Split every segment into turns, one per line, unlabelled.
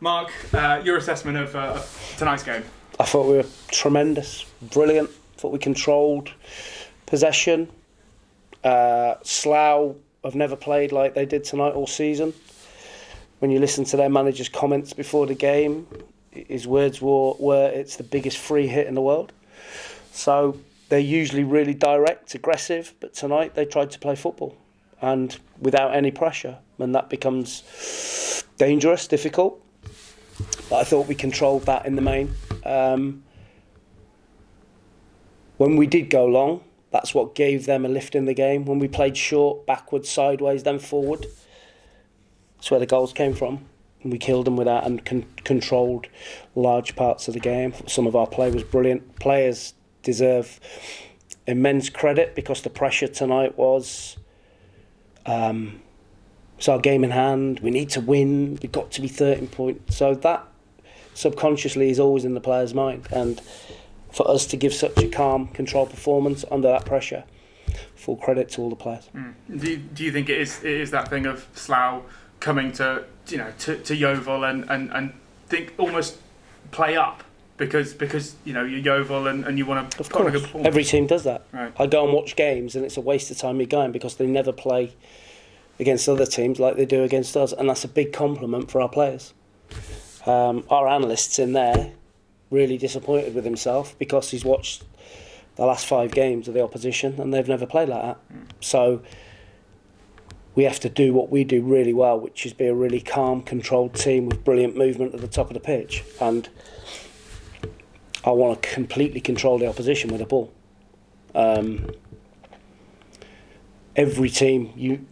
Mark, your assessment of tonight's game?
I thought we were tremendous, brilliant. Thought we controlled possession. Slough have never played like they did tonight all season. When you listen to their manager's comments before the game, his words were it's the biggest free hit in the world. So they're usually really direct, aggressive, but tonight they tried to play football and without any pressure, and that becomes dangerous, difficult. But I thought we controlled that in the main. When we did go long, that's what gave them a lift in the game. When we played short, backwards, sideways, then forward, that's where the goals came from. And we killed them with that and controlled large parts of the game. Some of our play was brilliant. Players deserve immense credit because the pressure tonight was... it's our game in hand. We need to win. We've got to be 13 points. So that subconsciously is always in the player's mind. And for us to give such a calm, controlled performance under that pressure, full credit to all the players.
Do you think it is that thing of Slough coming to Yeovil and think almost play up because you're Yeovil and you want to put on a good performance?
Every team does that.
Right.
I go and watch games and it's a waste of time me going because they never play against other teams like they do against us, and that's a big compliment for our players. Our analyst's in there really disappointed with himself because he's watched the last 5 games of the opposition and they've never played like that. So we have to do what we do really well, which is be a really calm, controlled team with brilliant movement at the top of the pitch. And I want to completely control the opposition with the ball. Every team,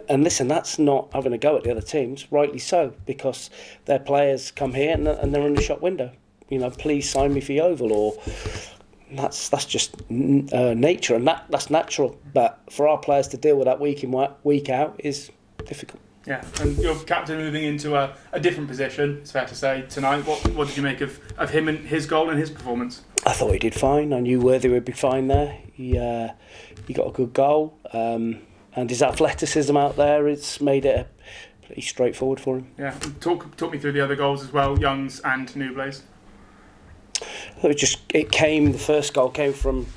and listen, that's not having a go at the other teams, rightly so, because their players come here and they're in the shop window. Please sign me for Yeovil, or that's just nature, and that's natural. But for our players to deal with that week in, week out is difficult.
Yeah, and your captain moving into a different position, it's fair to say, tonight. What did you make of him and his goal and his performance?
I thought he did fine. I knew Worthy would be fine there. He got a good goal, and his athleticism out there, it's made it pretty straightforward for him.
Yeah, talk me through the other goals as well, Young's and Nuble's.
The first goal came from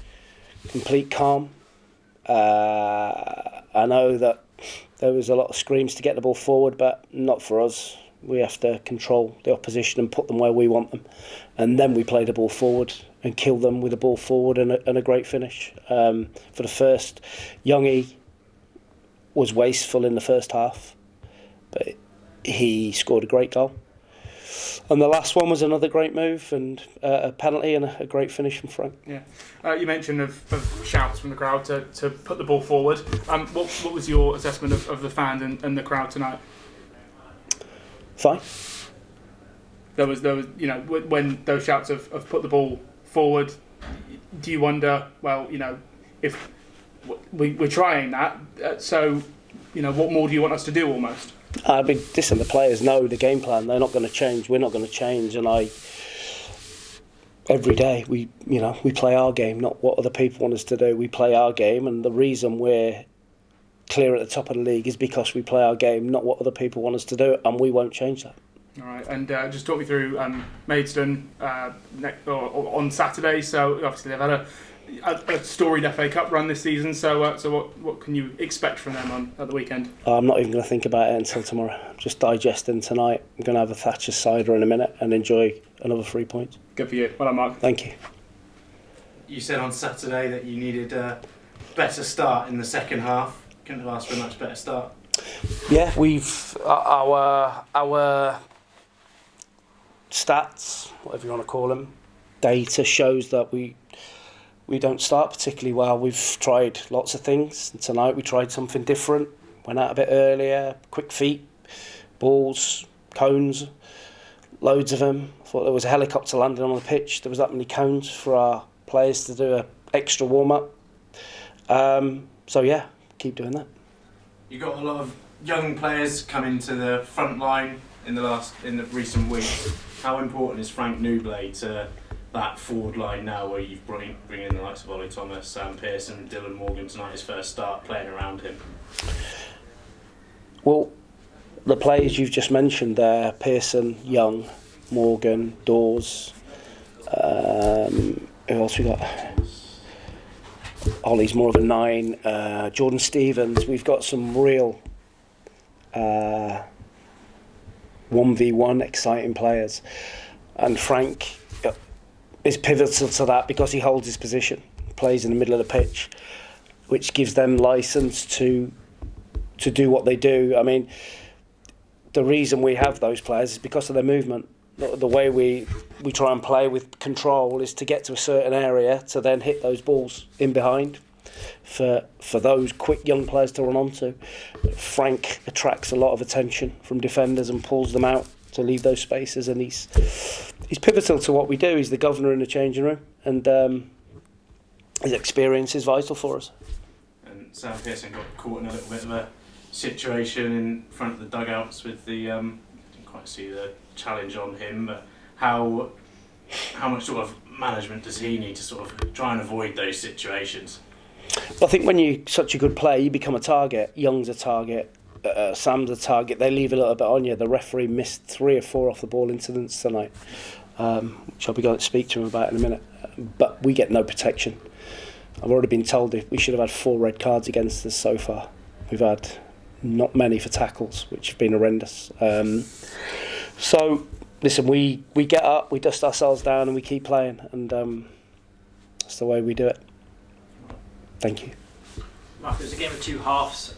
complete calm. I know that there was a lot of screams to get the ball forward, but not for us. We have to control the opposition and put them where we want them. And then we play the ball forward and kill them with the ball forward and a great finish. For the first, Youngie was wasteful in the first half, but he scored a great goal. And the last one was another great move and a penalty and a great finish from Frank.
Yeah, you mentioned of shouts from the crowd to put the ball forward. What was your assessment of the fans and the crowd tonight?
Fine.
There was when those shouts of put the ball forward, do you wonder, if we're trying that, so what more do you want us to do almost?
Listen, the players know the game plan. They're not going to change. We're not going to change. And every day we play our game, not what other people want us to do. We play our game, and the reason we're clear at the top of the league is because we play our game, not what other people want us to do, and we won't change that.
All right, and just talk me through Maidstone on Saturday. So obviously they've had a storied FA Cup run this season, so what can you expect from them at the weekend?
I'm not even going to think about it until tomorrow. I'm just digesting tonight. I'm going to have a Thatcher's cider in a minute and enjoy another 3 points.
Good for you. Well done, Mark.
Thank you.
You said on Saturday that you needed a better start in the second half. Couldn't have asked for a much better start.
Yeah, we've our stats, whatever you want to call them, data shows that we don't start particularly well. We've tried lots of things. And tonight we tried something different. Went out a bit earlier, quick feet, balls, cones, loads of them. I thought there was a helicopter landing on the pitch. There was that many cones for our players to do an extra warm-up. So yeah, keep doing that.
You got a lot of young players coming to the front line in the recent weeks. How important is Frank Nuble to that forward line now, where you've bring in the likes of Ollie Thomas, Sam Pearson, Dylan Morgan tonight, his first start, playing around him?
Well, the players you've just mentioned there, Pearson, Young, Morgan, Dawes, who else we got? Ollie's more of a 9, Jordan Stevens. We've got some real 1v1 exciting players, and Frank is pivotal to that because he holds his position, plays in the middle of the pitch, which gives them license to do what they do. I mean, the reason we have those players is because of their movement. The way we try and play with control is to get to a certain area to then hit those balls in behind for those quick young players to run onto. Frank attracts a lot of attention from defenders and pulls them out to leave those spaces, and he's pivotal to what we do. He's the governor in the changing room, and his experience is vital for us.
And Sam Pearson got caught in a little bit of a situation in front of the dugouts with the didn't quite see the challenge on him, but how much sort of management does he need to sort of try and avoid those situations?
I think when you're such a good player, you become a target. Young's a target, Sam's a target. They leave a little bit on you. The referee missed 3 or 4 off the ball incidents tonight, which I'll be going to speak to him about in a minute. But we get no protection. I've already been told we should have had 4 red cards against us so far. We've had not many for tackles, which have been horrendous. So, listen, we get up, we dust ourselves down, and we keep playing, and that's the way we do it. Thank you.
Mark, it was a game of 2 halves.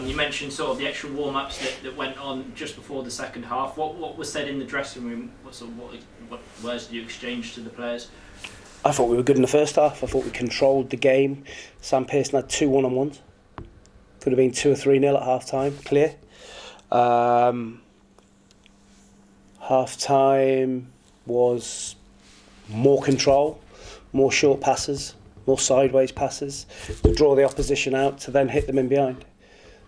You mentioned sort of the extra warm-ups that went on just before the second half. What was said in the dressing room? What words did you exchange to the players?
I thought we were good in the first half. I thought we controlled the game. Sam Pearson had 2 one-on-ones. Could have been 2 or 3-0 at half-time, clear. Half-time was more control, more short passes, more sideways passes, to draw the opposition out to then hit them in behind.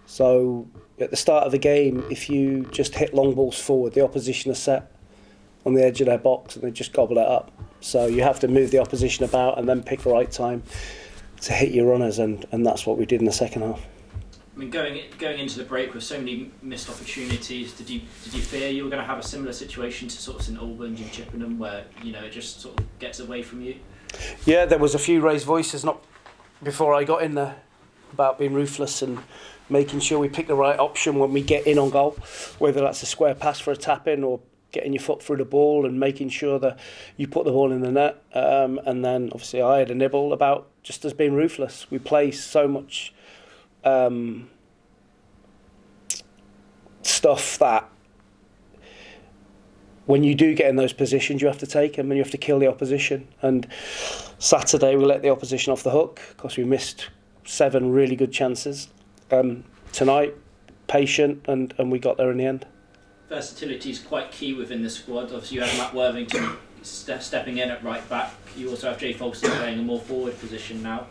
So at the start of the game, if you just hit long balls forward, the opposition are set on the edge of their box and they just gobble it up. So you have to move the opposition about and then pick the right time to hit your runners, and that's what we did in the second half.
I mean, going into the break with so many missed opportunities, did you fear you were going to have a similar situation to sort of St Albans and Chippenham, where it just sort of gets away from you?
Yeah, there was a few raised voices not before I got in there about being ruthless and making sure we pick the right option when we get in on goal, whether that's a square pass for a tap in or getting your foot through the ball and making sure that you put the ball in the net. And then obviously I had a nibble about just as being ruthless. We play so much stuff that when you do get in those positions, you have to take them and you have to kill the opposition. And Saturday we let the opposition off the hook because we missed 7 really good chances. Tonight, patient, and we got there in the end.
Versatility is quite key within the squad. Obviously you have Matt Worthington stepping in at right back. You also have Jay Folston playing a more forward position now.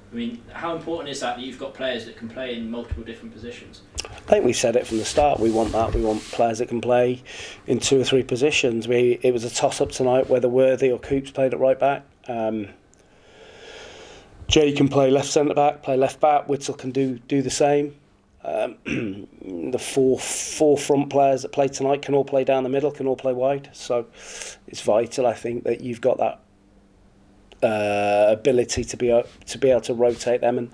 I mean, how important is that you've got players that can play in multiple different positions?
I think we said it from the start. We want that. We want players that can play in 2 or 3 positions. It was a toss-up tonight whether Worthy or Coops played at right back. Jay can play left centre-back, play left back. Whittle can do the same. The four front players that play tonight can all play down the middle, can all play wide. So it's vital, I think, that you've got that ability to be able to rotate them and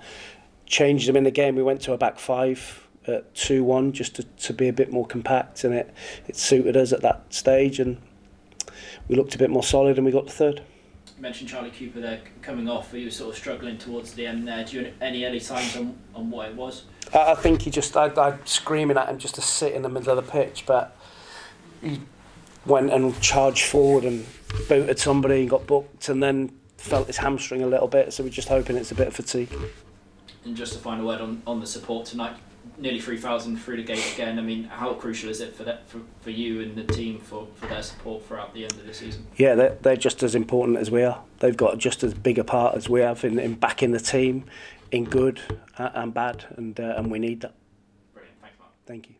change them in the game. We went to a back 5 at 2-1 just to be a bit more compact, and it suited us at that stage, and we looked a bit more solid and we got the third.
You mentioned Charlie Cooper there coming off. Were you sort of struggling towards the end there? Do you have any early signs on what it was?
I think I'd screaming at him just to sit in the middle of the pitch, but he went and charged forward and booted somebody and got booked and then felt his hamstring a little bit, so we're just hoping it's a bit of fatigue.
And just to find a word on the support tonight, nearly 3,000 through the gate again. I mean, how crucial is it for you and the team for their support throughout the end of the season?
Yeah, they're just as important as we are. They've got just as big a part as we have in backing the team in good and bad, and we need that.
Brilliant, thanks Mark.
Thank you.